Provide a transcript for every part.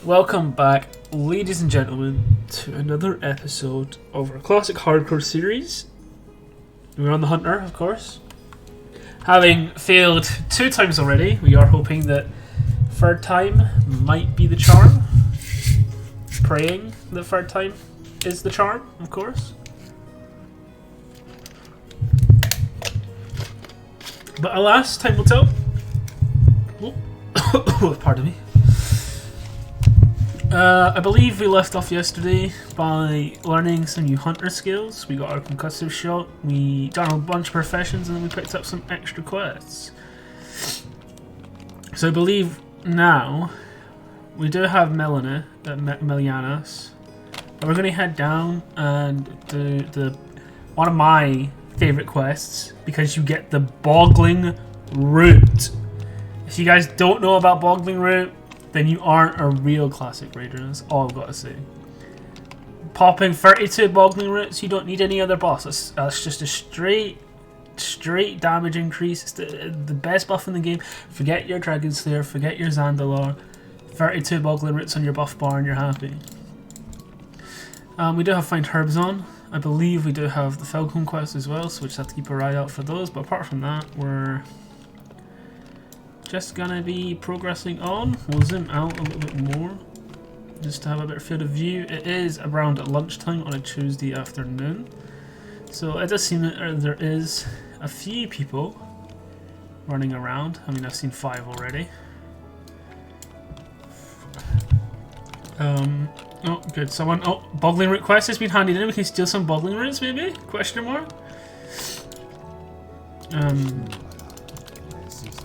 Welcome back, ladies and gentlemen, to another episode of our classic hardcore series. We're on the Hunter, of course. Having failed 2 times already, we are hoping that third time might be the charm. Praying the third time is the charm, of course. But alas, time will tell. Oh, pardon me. I believe we left off yesterday by learning some new hunter skills. We got our concussive shot, we done a bunch of professions, and then we picked up some extra quests. So I believe now we do have Melianas, but we're going to head down and do one of my favourite quests, because you get the Boggling Root. If you guys don't know about Boggling Root, then you aren't a real classic raider. That's all I've got to say. Popping 32 Boggling Roots, you don't need any other boss. That's just a straight damage increase. It's the best buff in the game. Forget your Dragon Slayer, forget your Zandalar. 32 Boggling Roots on your buff bar and you're happy. We do have Find Herbs on. I believe we do have the Falcon quest as well, so we just have to keep our eye out for those. But apart from that, we're just gonna be progressing on. We'll zoom out a little bit more just to have a better field of view. It is around at lunchtime on a Tuesday afternoon, so it does seem that there is a few people running around. I mean, I've seen 5 already. Oh, good. Someone. Oh, Boggling Root quest has been handed in. We can steal some Boggling Roots, maybe? Question mark.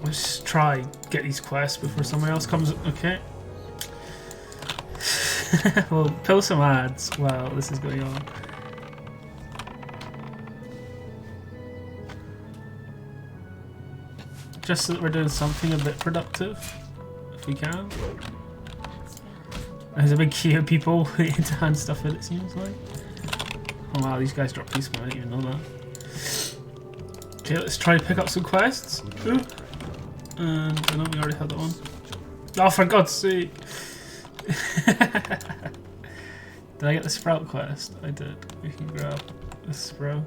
Let's try get these quests before someone else comes. Okay. We'll kill some ads while this is going on. Just so that we're doing something a bit productive, if we can. There's a big queue of people waiting to hand stuff in, it seems like. Oh wow, these guys drop peaceful, I didn't even know that. Okay, let's try to pick up some quests. And I know we already had that one. Oh, for God's sake! Did I get the Sprout quest? I did. We can grab the Sprout.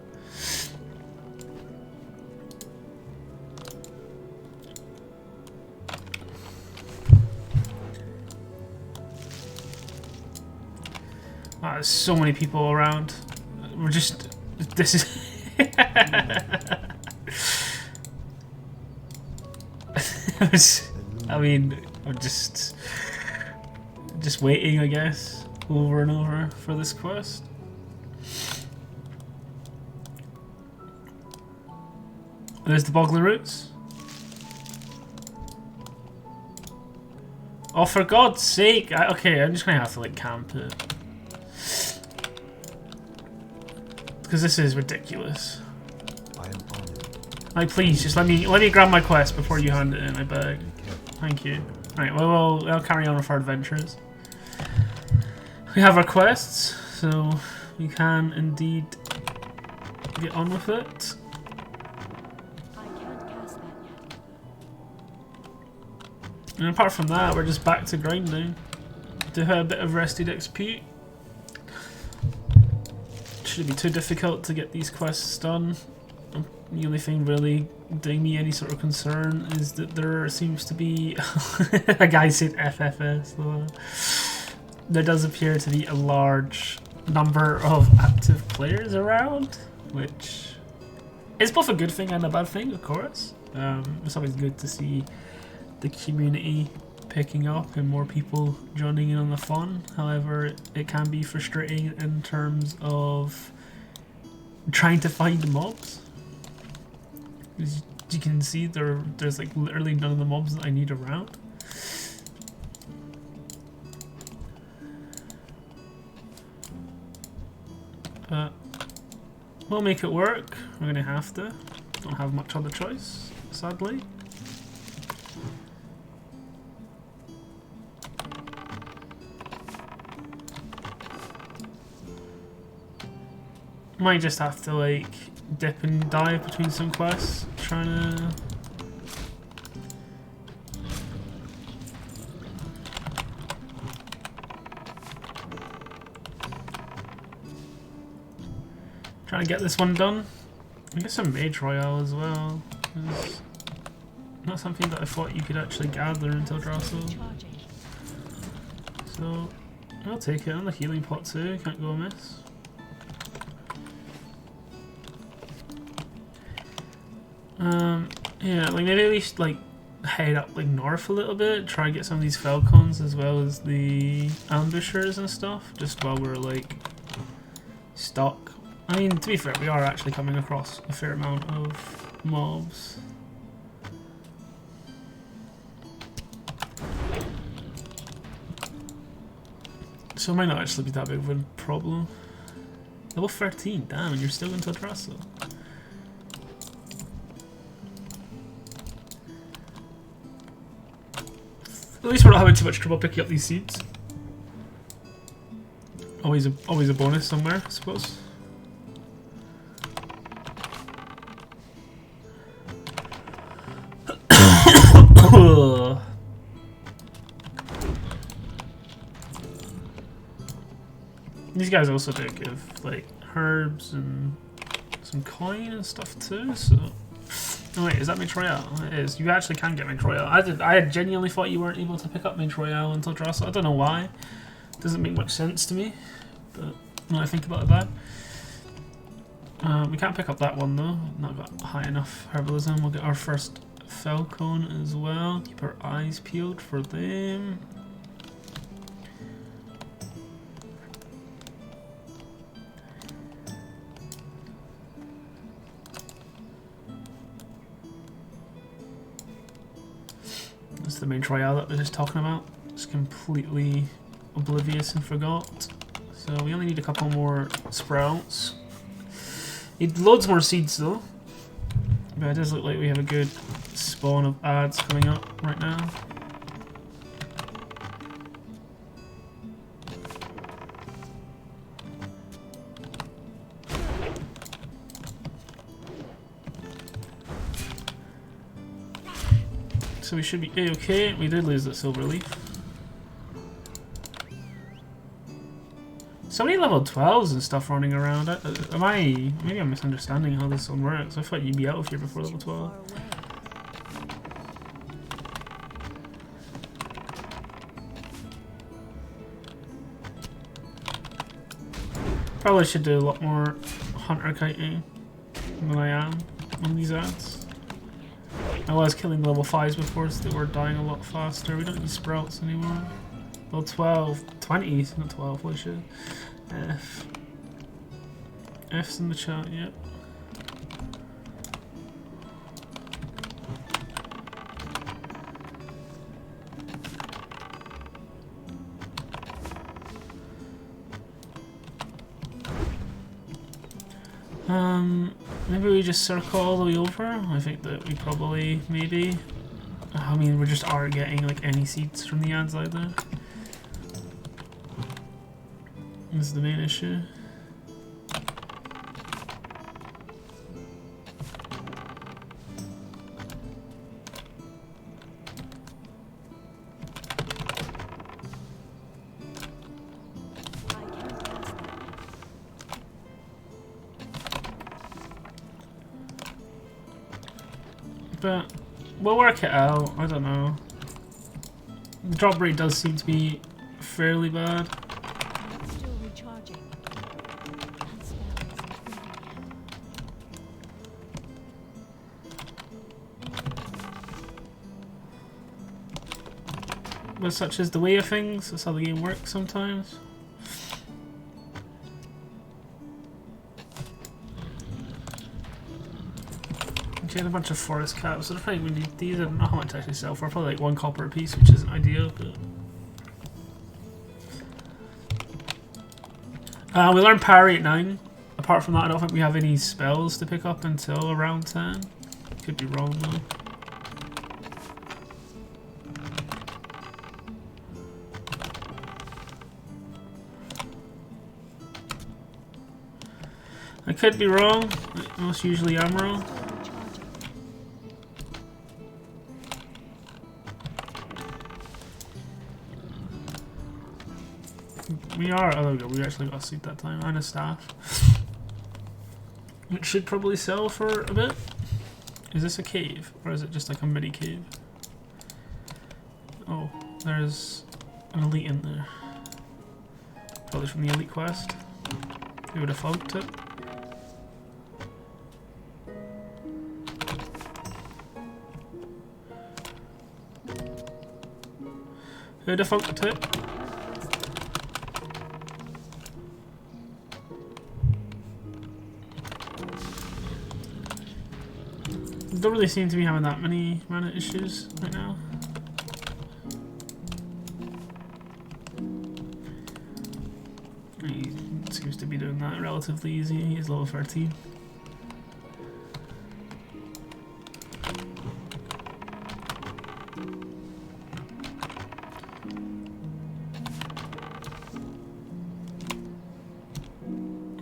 Wow, there's so many people around. We're just... This is... I mean, I'm just waiting, I guess, over and over for this quest. There's the Boggling Roots. Oh, for God's sake! Okay, I'm just gonna have to like camp it, because this is ridiculous. Like, please, just let me grab my quest before you hand it in, I beg. Thank you. Right, well, I'll carry on with our adventures. We have our quests, so we can indeed get on with it. And apart from that, we're just back to grinding. Do have a bit of rested XP. Shouldn't be too difficult to get these quests done. The only thing really doing me any sort of concern is that there seems to be a guy said FFS. There does appear to be a large number of active players around, which is both a good thing and a bad thing, of course. It's always good to see the community picking up and more people joining in on the fun. However, it can be frustrating in terms of trying to find mobs. As you can see, there's like literally none of the mobs that I need around. We'll make it work. We're gonna have to. Don't have much other choice, sadly. Might just have to like dip and dive between some quests, trying to Trying to get this one done. I guess some Mage Royale as well. It's not something that I thought you could actually gather until Drasso. So I'll take it on the healing pot too, can't go amiss. Yeah, like maybe at least like head up like north a little bit, try and get some of these Falcons as well as the ambushers and stuff, just while we're like stuck. I mean, to be fair, we are actually coming across a fair amount of mobs. So it might not actually be that big of a problem. Level 13, damn, and you're still into Drasso. At least we're not having too much trouble picking up these seeds. Always a bonus somewhere, I suppose. These guys also do give like herbs and some coin and stuff too, so. Oh wait, is that Mage Royale? It is. You actually can get Mage Royale. I had genuinely thought you weren't able to pick up Mage Royale until Drasso. I don't know why. Doesn't make much sense to me, but when I think about that. We can't pick up that one though. Not got high enough herbalism. We'll get our first Falcon as well. Keep our eyes peeled for them. The Mage Royale that we were just talking about. Just completely oblivious and forgot. So we only need a couple more sprouts. Need loads more seeds though. But it does look like we have a good spawn of ads coming up right now. So we should be A-okay. We did lose that silver leaf. So many level 12s and stuff running around. Maybe I'm misunderstanding how this one works. I thought you'd be out of here before level 12. Probably should do a lot more hunter kiting than I am on these ads. I was killing level 5s before, so they were dying a lot faster. We don't need sprouts anymore. Level 12, 20s, not 12, holy shit. F. F's in the chat, yep. Maybe we just circle all the way over. I think that we probably, maybe. I mean, we just aren't getting like any seeds from the ads either. This is the main issue. But we'll work it out. I don't know. The drop rate does seem to be fairly bad. Still recharging. But such is the way of things. That's how the game works sometimes. Okay, a bunch of forest caps. So probably we need these. I don't know how much to actually sell for. Probably like 1 copper a piece, which isn't ideal. But we learned parry at 9. Apart from that, I don't think we have any spells to pick up until around 10. Could be wrong though. I could be wrong. I most usually am wrong. We are. Oh, there we go. We actually got a seat that time and a staff. Which should probably sell for a bit. Is this a cave? Or is it just like a mini cave? Oh, there's an elite in there. Probably from the elite quest. Who would have funked it? Who would have funked it? Don't really seem to be having that many mana issues right now. He seems to be doing that relatively easy. He's level 13.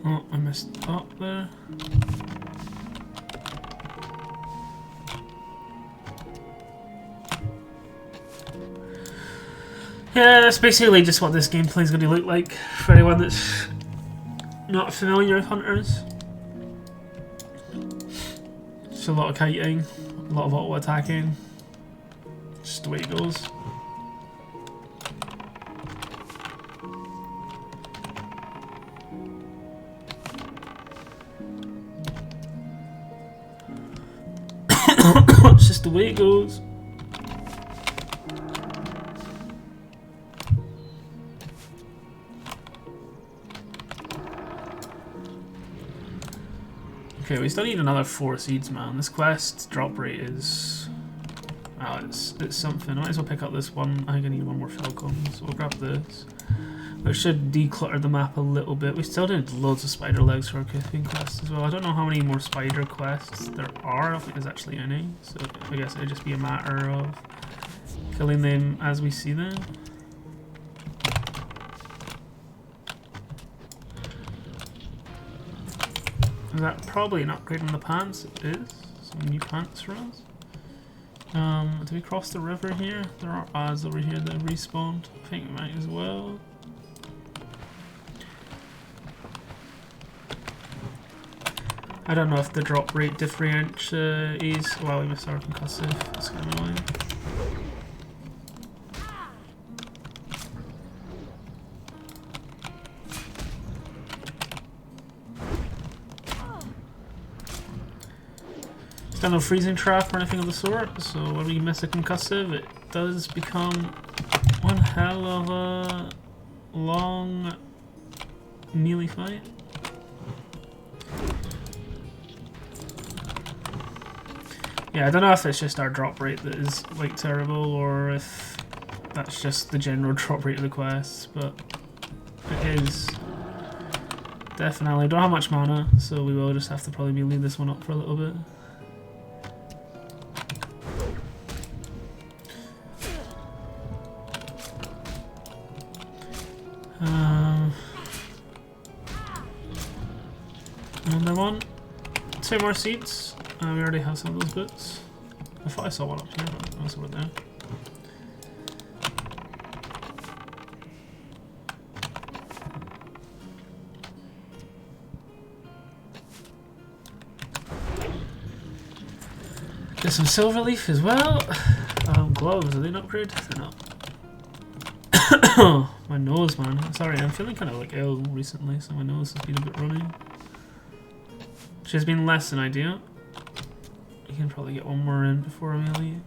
Oh, I messed up there. Yeah, that's basically just what this gameplay is going to look like for anyone that's not familiar with hunters. Just a lot of kiting, a lot of auto attacking, just the way it goes. It's just the way it goes. Okay, we still need another 4 seeds, man. This quest drop rate is... oh, it's something. I might as well pick up this one. I think I need one more Falcon, so we'll grab this. Which should declutter the map a little bit. We still did loads of spider legs for our cooking quest as well. I don't know how many more spider quests there are. I don't think there's actually any. So I guess it'd just be a matter of killing them as we see them. Is that probably an upgrade on the pants? It is. Some new pants for us. Do we cross the river here? There are odds over here that have respawned. I think we might as well. I don't know if the drop rate differential is... wow, we missed our concussive. That's kind of annoying. There's no freezing trap or anything of the sort, so when we miss a concussive, it does become one hell of a long melee fight. Yeah, I don't know if it's just our drop rate that is like terrible, or if that's just the general drop rate of the quests, but it is definitely. Don't have much mana, so we will just have to probably leave this one up for a little bit. Another one. 2 more seats. We already have some of those boots. I thought I saw one up here, but I was over there. Get some silver leaf as well. Gloves, are they an upgrade? They're not. My nose, man. Sorry, I'm feeling kind of like ill recently, so my nose has been a bit runny. Which has been less than ideal. You can probably get one more in before I leave.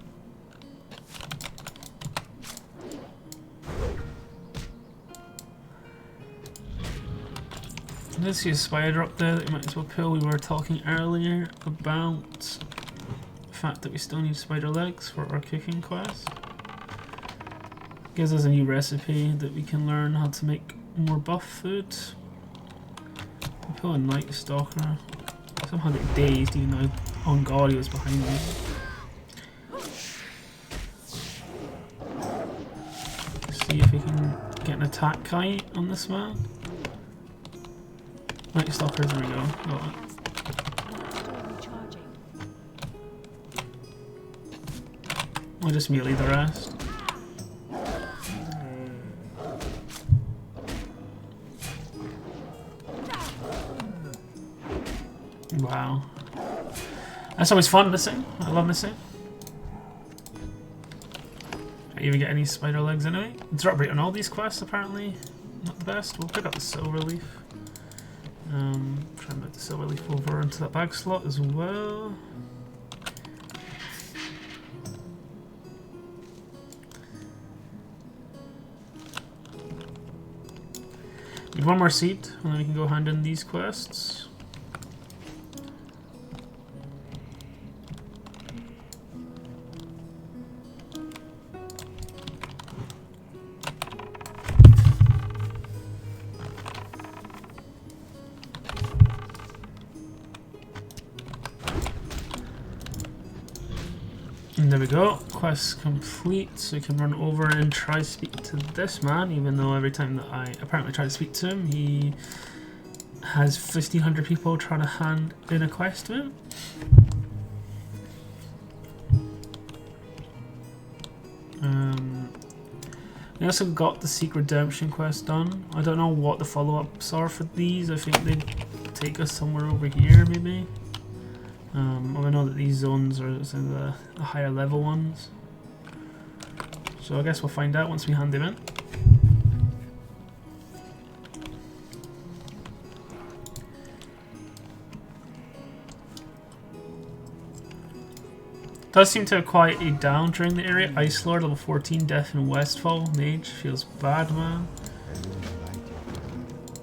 I did see a spider up there that you might as well kill. We were talking earlier about the fact that we still need spider legs for our cooking quest. Gives us a new recipe that we can learn how to make more buff food. We pull a Night Stalker. Somehow get dazed even though on God he was behind me. See if we can get an attack kite on this man. Night Stalkers, there we go. Got it. I'll just melee the rest. Wow. That's always fun missing. I love missing. Can't even get any spider legs anyway. Drop rate on all these quests apparently not the best. We'll pick up the silver leaf. Try and move the silver leaf over into that bag slot as well. Need one more seed, and then we can go hand in these quests. And there we go, quest complete, so we can run over and try to speak to this man, even though every time that I apparently try to speak to him, he has 1,500 people trying to hand in a quest to him. We also got the Secret Redemption quest done. I don't know what the follow-ups are for these. I think they take us somewhere over here, maybe. Well, I know that these zones are the higher level ones. So I guess we'll find out once we hand them in. Does seem to have quieted down during the area. Ice Lord, level 14, Death in Westfall. Mage, feels bad, man.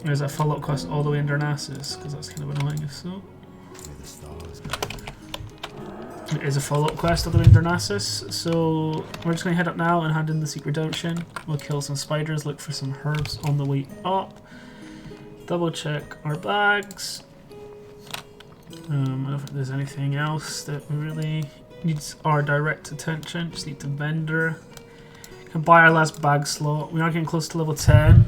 There's a follow-up quest all the way in Darnassus, because that's kind of annoying if so. It is a follow-up quest all the way in Darnassus, so we're just going to head up now and hand in the Secret Redemption. We'll kill some spiders, look for some herbs on the way up. Double check our bags. I don't know if there's anything else that really needs our direct attention. Just need to vendor. Can buy our last bag slot. We are getting close to level 10.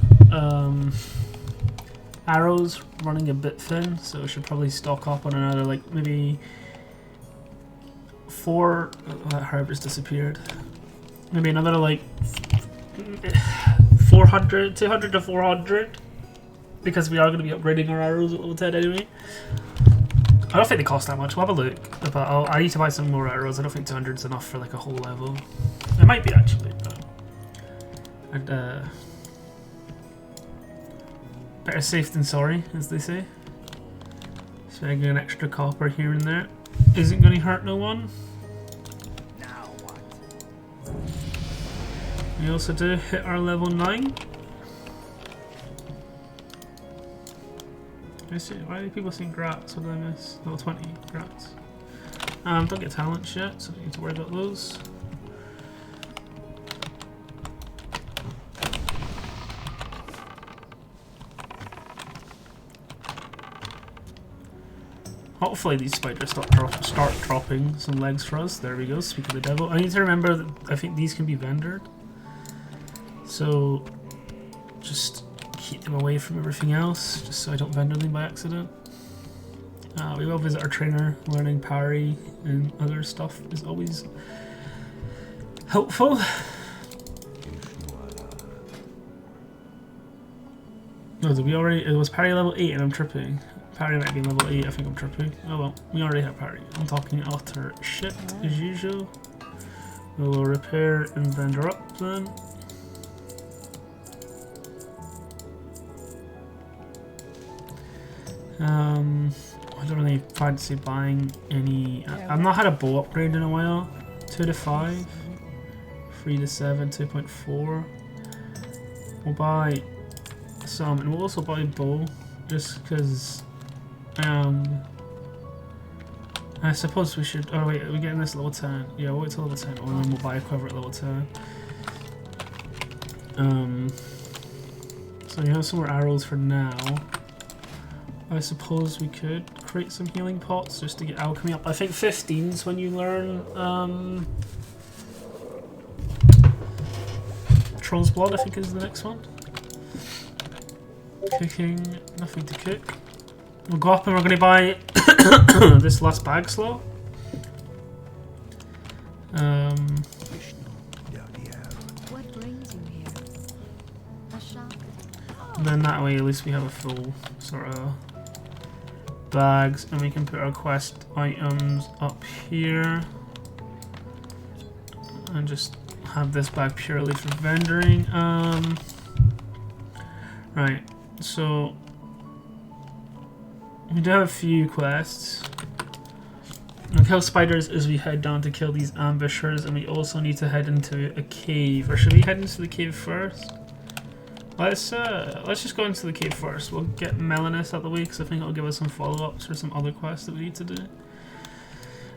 Arrows running a bit thin, so we should probably stock up on another, like maybe 4. Oh, that herb has disappeared. Maybe another like 400, 200 to 400, because we are going to be upgrading our arrows at level 10 anyway. I don't think they cost that much. We'll have a look. But I need to buy some more arrows. I don't think 200 is enough for like a whole level. It might be actually, but I'd, better safe than sorry, as they say. So I get an extra copper here and there. Isn't going to hurt no one. Now what? We also do hit our level 9. Why are people saying grats? What did I miss? Level 20 grats. Don't get talents yet, so don't need to worry about those. Hopefully these spiders start dropping some legs for us. There we go, speak of the devil. I need to remember that I think these can be vendored. So just keep them away from everything else, just so I don't vendor them by accident. We will visit our trainer. Learning parry and other stuff is always helpful. No, did we already? It was parry level 8 and I'm tripping. Parry might be level 8, I think I'm tripping. Oh well, we already have parry. I'm talking utter shit as usual. We will repair and vendor up then. I don't really fancy buying any. I've not had a bow upgrade in a while. 2 to 5, 3 to 7, 2.4. We'll buy some, and we'll also buy bow just because. I suppose we should. Oh wait, are we getting this level 10? Yeah, we'll wait till level 10, and then we'll buy a quiver at level 10. So we have some more arrows for now. I suppose we could create some healing pots just to get alchemy up. I think 15's when you learn Troll's Blood, I think is the next one. Cooking, nothing to cook. We'll go up and we're going to buy this last bag slot. What brings you here? A shock. And then that way at least we have a full sort of bags, and we can put our quest items up here. And just have this bag purely for vendoring. Right, so we do have a few quests. We'll kill spiders as we head down to kill these ambushers, and we also need to head into a cave. Or should we head into the cave first? Let's just go into the cave first. We'll get Melanus out the way because I think it'll give us some follow-ups for some other quests that we need to do.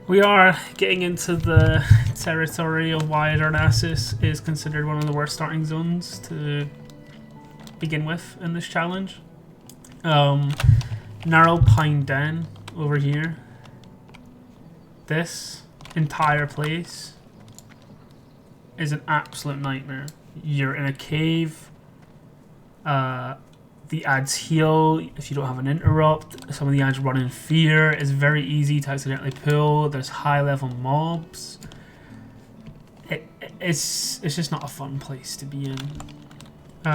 We are getting into the territory of why Hydraxian is considered one of the worst starting zones to begin with in this challenge. Narrow Pine Den over here. This entire place is an absolute nightmare. You're in a cave. The ads heal if you don't have an interrupt. Some of the ads run in fear. It's very easy to accidentally pull. There's high level mobs. It's just not a fun place to be in.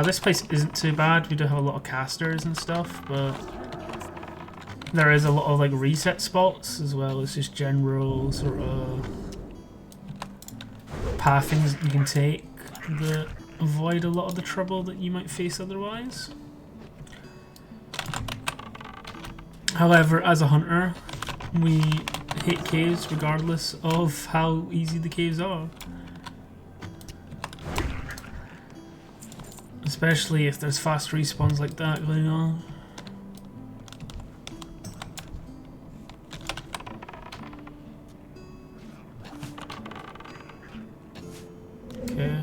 This place isn't too bad. We do have a lot of casters and stuff, but there is a lot of like reset spots as well as just general sort of pathings that you can take that avoid a lot of the trouble that you might face otherwise. However, as a hunter, we hate caves regardless of how easy the caves are. Especially if there's fast respawns like that going on. Okay.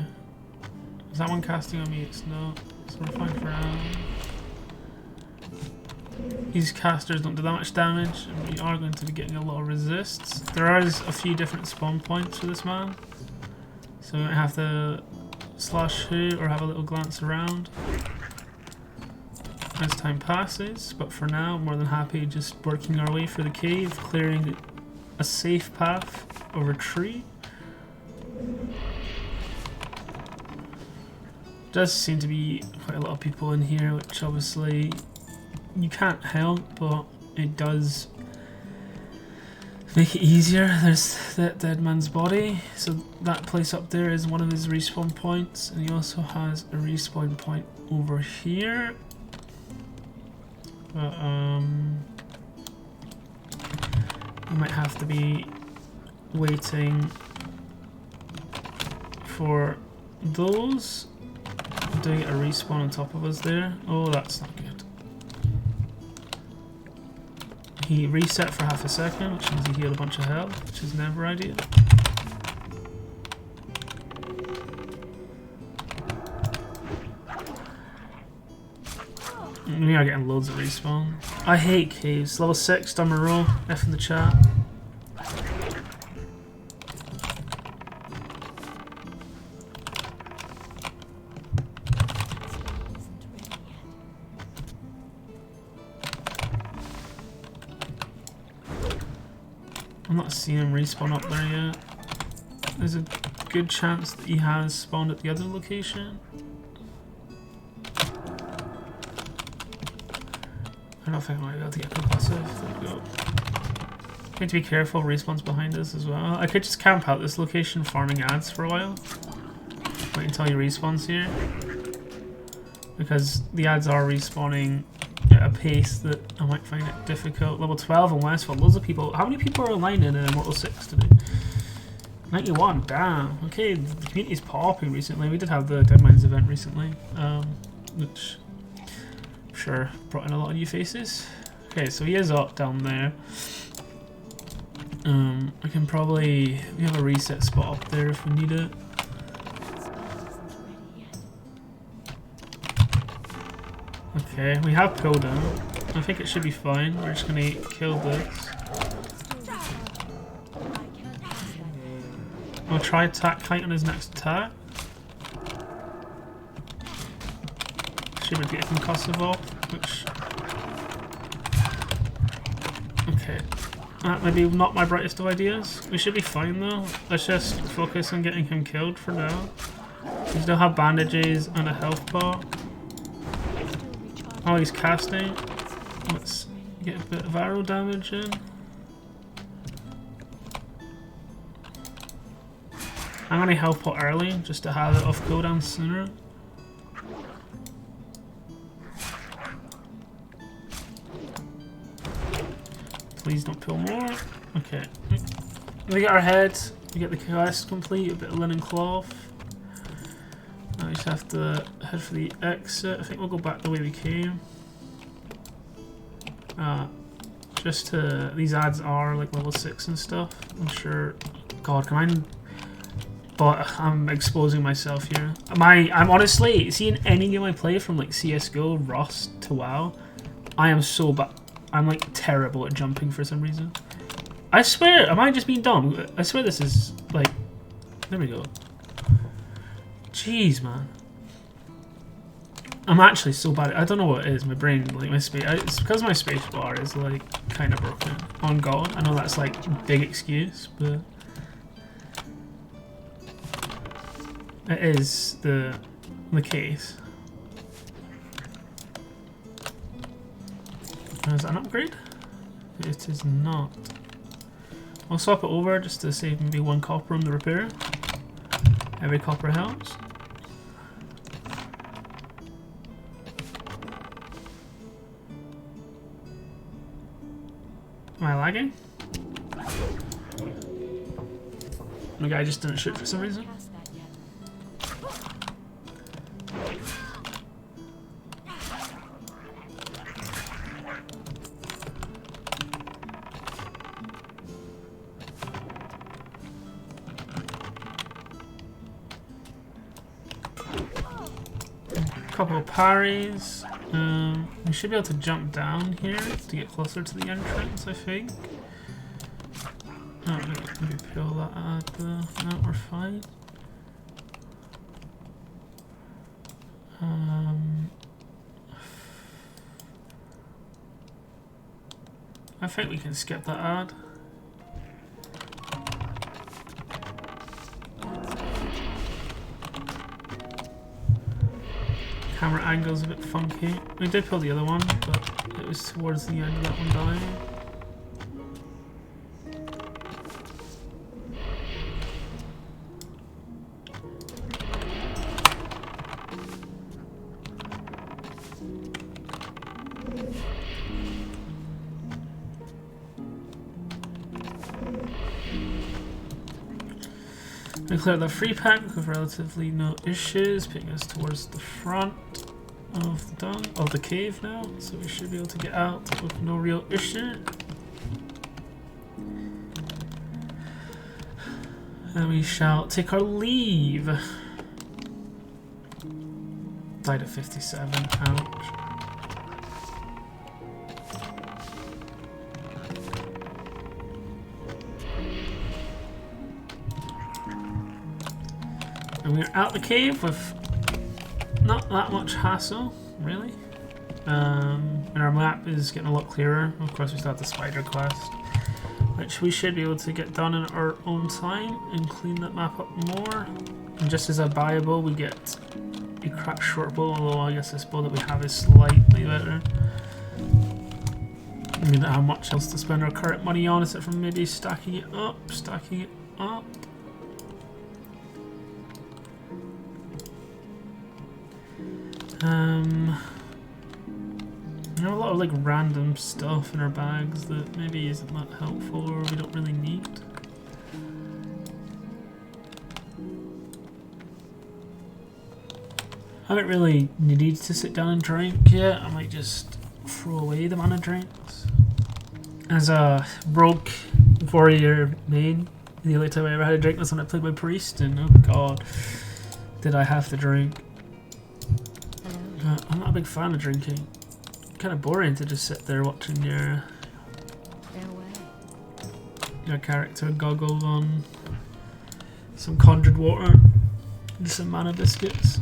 Is that one casting on me? It's not. So we're fine for now. These casters don't do that much damage, and we are going to be getting a lot of resists. There is a few different spawn points for this man, so we might have to slash who or have a little glance around as time passes. But for now, I'm more than happy just working our way through the cave, clearing a safe path of retreat. Does seem to be quite a lot of people in here, which obviously you can't help, but it does make it easier. There's that dead man's body, so that place up there is one of his respawn points, and he also has a respawn point over here. But we might have to be waiting for those. Do we get a respawn on top of us there? Oh, that's not good. He reset for half a second, which means he healed a bunch of health, which is never ideal. We are getting loads of respawn. I hate caves. Level 6, done my roll. F in the chat. I'm not seeing him respawn up there yet. There's a good chance that he has spawned at the other location. I don't think I might be able to get concussive. There we go. Need to be careful, respawns behind us as well. I could just camp out this location farming ads for a while. Wait until he respawns here. Because the ads are respawning at a pace that I might find it difficult. Level 12 in Westfield, loads of people. How many people are online in Immortal 6 today? 91, damn. Okay, the community's popping recently. We did have the Dead Mines event recently, which I'm sure brought in a lot of new faces. Okay, so he is up down there. I can probably, we have a reset spot up there if we need it. Okay, we have pulled him. I think it should be fine. We're just gonna kill this. I'll try attack kite on his next attack. Should we get concussive off, which... Okay. That may be not my brightest of ideas. We should be fine though. Let's just focus on getting him killed for now. We still have bandages and a health pot. Oh, he's casting. Let's Get a bit of arrow damage in. I'm gonna health pot early just to have it off cooldown sooner. Please don't pull more. Okay. We get our head, we get the quest complete, a bit of linen cloth. Now we just have to head for the exit. I think we'll go back the way we came. Just to, these ads are like level 6 and stuff. I'm sure, God, can I, but I'm exposing myself here. I'm honestly, seeing any game I play from like CSGO, Rust to WoW, I am so bad. I'm like terrible at jumping for some reason. I swear, am I just being dumb? I swear this is like, there we go. Jeez, man. I'm actually so bad. I don't know what it is. My brain, like my space. It's because my space bar is like kind of broken. On God, I know that's like a big excuse, but it is the case. Is that an upgrade? It is not. I'll swap it over just to save maybe 1 copper on the repair. Every copper helps. Am I lagging? The guy just didn't shoot for some reason. Cast that yet. Couple of parries. We should be able to jump down here to get closer to the entrance, I think. Oh, maybe peel that out though. No, we're fine. I think we can skip that ad. Camera angle's a bit funky. We did pull the other one, but it was towards the end of that one dying. We cleared the free pack with relatively no issues, putting us towards the front of the cave now, so we should be able to get out with no real issue. And we shall take our leave. Died at 57, ouch. And we're out the cave with not that much hassle, really. And our map is getting a lot clearer. Of course, we still have the spider quest, which we should be able to get done in our own time and clean that map up more. And just as a buyable, we get a cracked short bow, although I guess this bow that we have is slightly better. We don't have much else to spend our current money on, except for maybe stacking it up. You know, a lot of like random stuff in our bags that maybe isn't that helpful or we don't really need. I haven't really needed to sit down and drink yet. I might just throw away the amount of drinks. As a rogue warrior main, the only time I ever had a drink was when I played my priest, and oh god, did I have to drink. I'm not a big fan of drinking. Kind of boring to just sit there watching your character goggle on some conjured water and some mana biscuits.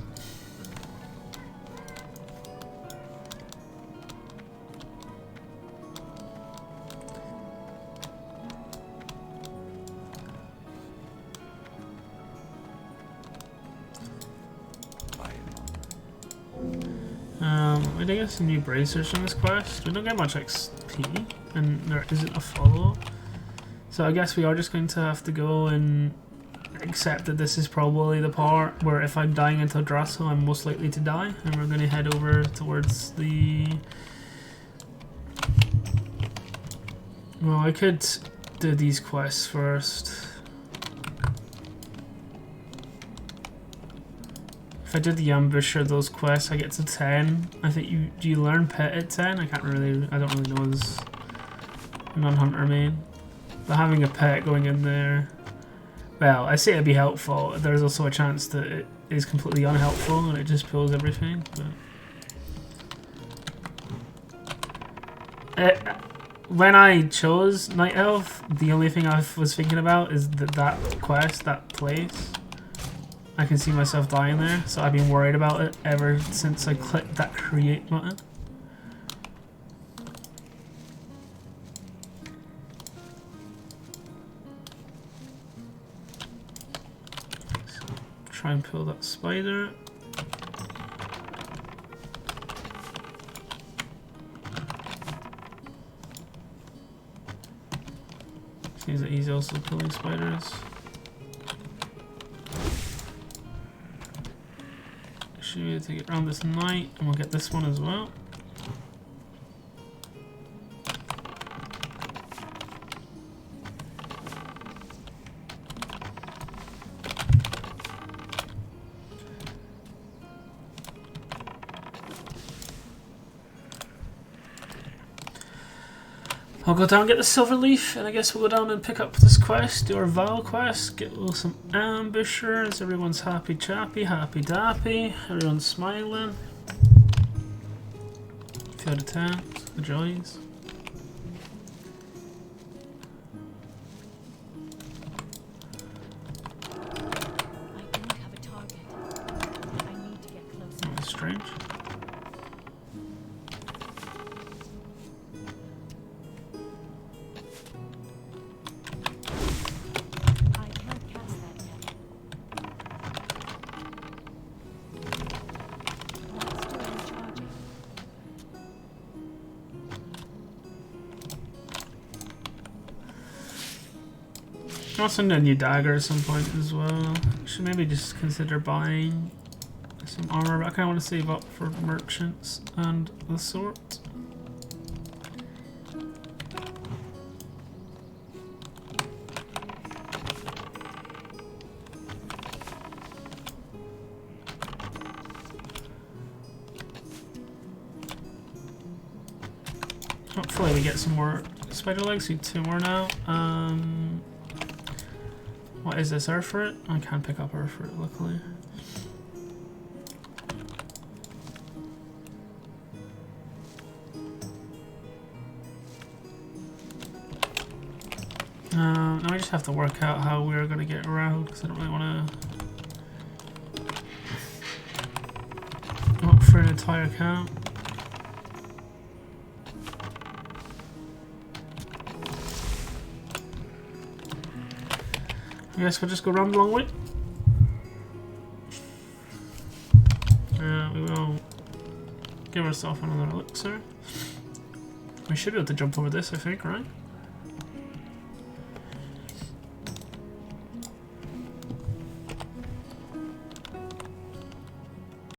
We did get some new bracers from this quest. We don't get much XP, and there isn't a follow-up. So I guess we are just going to have to go and accept that this is probably the part where if I'm dying into Drasso, I'm most likely to die. And we're going to head over towards the... Well, I could do these quests first. If I did the ambusher, those quests, I get to 10. I think do you learn pet at 10? I don't really know as a non-hunter main. But having a pet going in there, well, I say it'd be helpful. There's also a chance that it is completely unhelpful and it just pulls everything. But when I chose Night Elf, the only thing I was thinking about is that quest, that place. I can see myself dying there, so I've been worried about it ever since I clicked that create button. So, try and pull that spider. Seems that he's also pulling spiders. Should be able to get around this night, and we'll get this one as well. I'll go down and get the silver leaf, and I guess we'll go down and pick up this quest, do our Val quest, get a little some ambushers. Everyone's happy chappy, happy dappy, everyone's smiling. 2 out of 10, the joys. I don't have a target. I need to get closer. That's strange. I also need a new dagger at some point as well. Should maybe just consider buying some armor, but I kind of want to save up for merchants and the sort. Hopefully we get some more spider legs. We need 2 more now. What is this, earth fruit? I can't pick up earth fruit, luckily. Now I just have to work out how we're going to get around, because I don't really want to look for an entire camp. I guess we'll just go round the long way. We will give ourselves another elixir. We should be able to jump over this, I think, right?